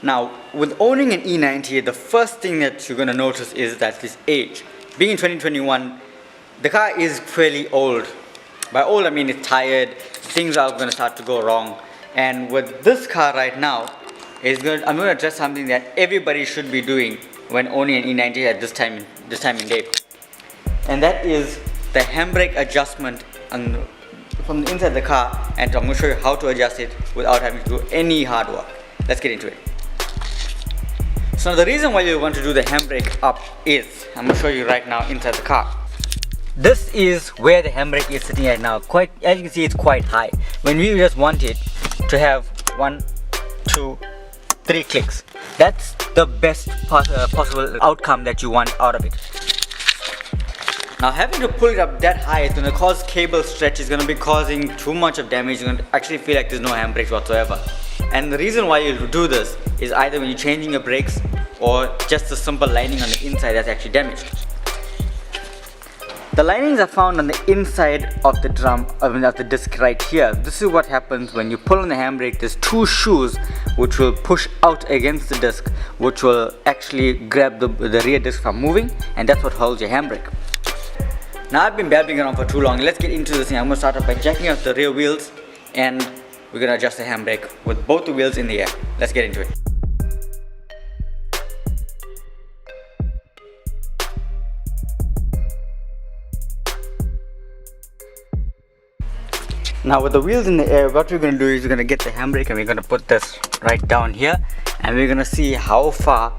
Now, with owning an E90, the first thing that you're going to notice is that this age. Being in 2021, the car is fairly old. By old, I mean it's tired, things are going to start to go wrong. And with this car right now, I'm going to address something that everybody should be doing when owning an E90 at this time in day. And that is the handbrake adjustment from the inside of the car, and I'm going to show you how to adjust it without having to do any hard work. Let's get into it. So now the reason why you want to do the handbrake up is, I'm going to show you right now inside the car. This is where the handbrake is sitting right now. As you can see, it's quite high. When we just want it to have 1, 2, 3 clicks. That's the best possible outcome that you want out of it. Now having to pull it up that high is going to cause cable stretch, it's going to be causing too much of damage, you're going to actually feel like there's no handbrakes whatsoever. And the reason why you do this is either when you're changing your brakes or just a simple lining on the inside that's actually damaged. The linings are found on the inside of the drum, of the disc right here. This is what happens when you pull on the handbrake. There's 2 shoes which will push out against the disc, which will actually grab the rear disc from moving, and that's what holds your handbrake. Now I've been babbling around for too long. Let's get into this thing. I'm going to start off by jacking up the rear wheels, and we're going to adjust the handbrake with both the wheels in the air. Let's get into it. Now with the wheels in the air, what we're going to do is we're going to get the handbrake and we're going to put this right down here, and we're going to see how far.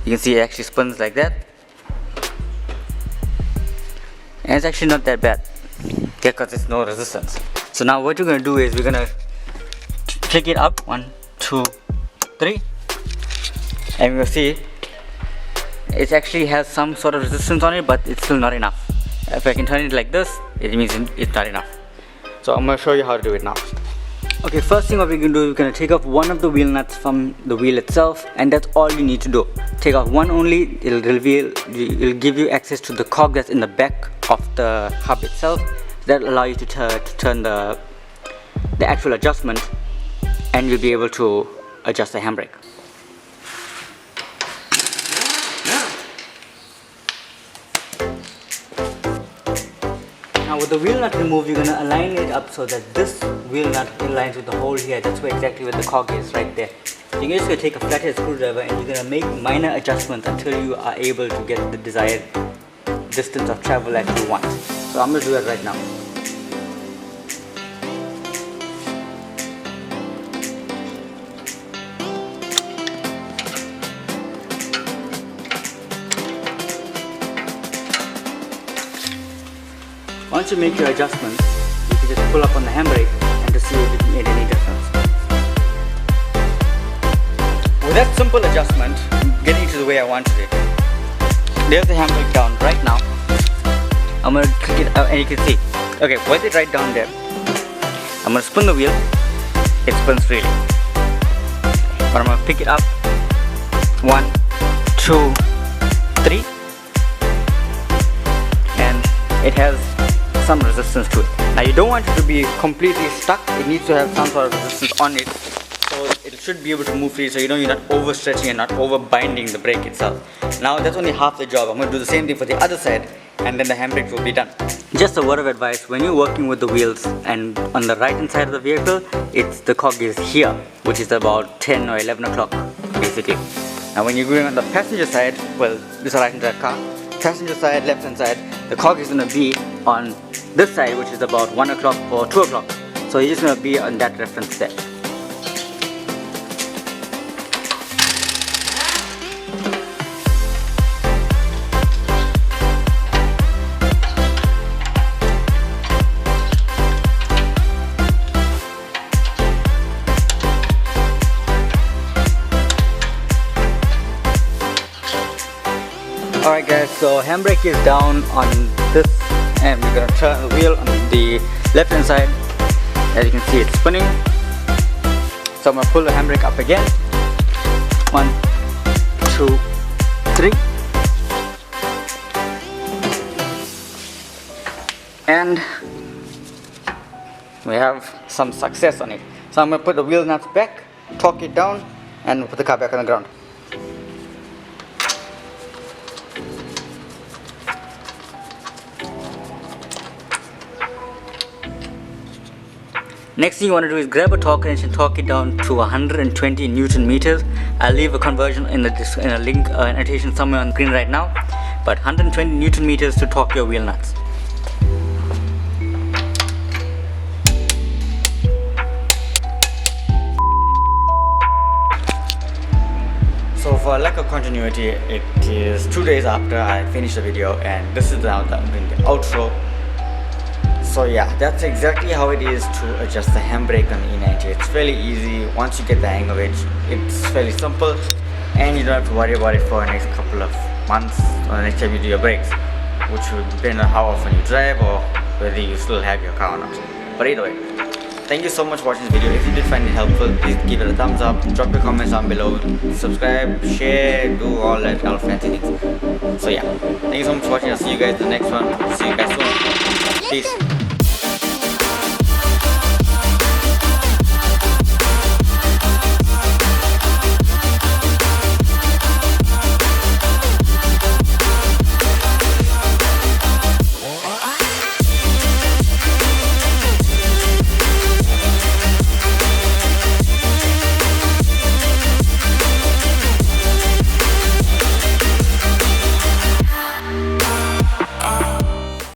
You can see it actually spins like that. And it's actually not that bad because there's no resistance. So now what you're going to do is we're going to click it up, 1, 2, 3, and we'll see it actually has some sort of resistance on it, but it's still not enough. If I can turn it like this, it means it's not enough. So I'm going to show you how to do it now. Okay, first thing what we're going to do, we're going to take off one of the wheel nuts from the wheel itself, and that's all you need to do. Take off one only, it'll give you access to the cog that's in the back of the hub itself. That'll allow you to turn the actual adjustment, and you'll be able to adjust the handbrake. Now with the wheel nut removed, you're going to align it up so that this wheel nut aligns with the hole here. That's exactly where the cog is, right there. So you're just going to take a flathead screwdriver and you're going to make minor adjustments until you are able to get the desired distance of travel that you want. So I'm going to do that right now. Once you make your adjustments, you can just pull up on the handbrake and to see if it made any difference. With that simple adjustment, getting it to the way I wanted it. There's the handbrake down right now. I'm going to click it out and you can see. Okay, with it right down there, I'm going to spin the wheel. It spins freely. But I'm going to pick it up. 1, 2, 3. And it has some resistance to it. Now you don't want it to be completely stuck. It needs to have some sort of resistance on it, so it should be able to move freely, so you know you're not overstretching and not over binding the brake itself. Now that's only half the job. I'm going to do the same thing for the other side, and then the handbrake will be done. Just a word of advice: when you're working with the wheels and on the right hand side of the vehicle, the cog is here, which is about 10 or 11 o'clock basically. Now when you're going on the passenger side, well, this is the right hand side car, passenger side, left hand side, the cog is going to be on this side, which is about 1 o'clock or 2 o'clock. So you're just going to be on that reference there. Alright guys, so handbrake is down on this, and we're going to turn the wheel on the left hand side. As you can see, it's spinning. So I'm going to pull the handbrake up again. 1, 2, 3. And we have some success on it. So I'm going to put the wheel nuts back, torque it down, and put the car back on the ground. Next thing you want to do is grab a torque wrench and torque it down to 120 Newton meters. I'll leave a conversion in a link annotation somewhere on the screen right now. But 120 Newton meters to torque your wheel nuts. So for lack of continuity, it is 2 days after I finished the video, and this is now the outro. So yeah, that's exactly how it is to adjust the handbrake on the E90. It's fairly easy. Once you get the hang of it, it's fairly simple, and you don't have to worry about it for the next couple of months or the next time you do your brakes, which would depend on how often you drive or whether you still have your car or not. But either way, thank you so much for watching this video. If you did find it helpful, please give it a thumbs up, drop your comments down below, subscribe, share, do all that all fancy things. So yeah, thank you so much for watching. I'll see you guys in the next one. See you guys soon. Peace.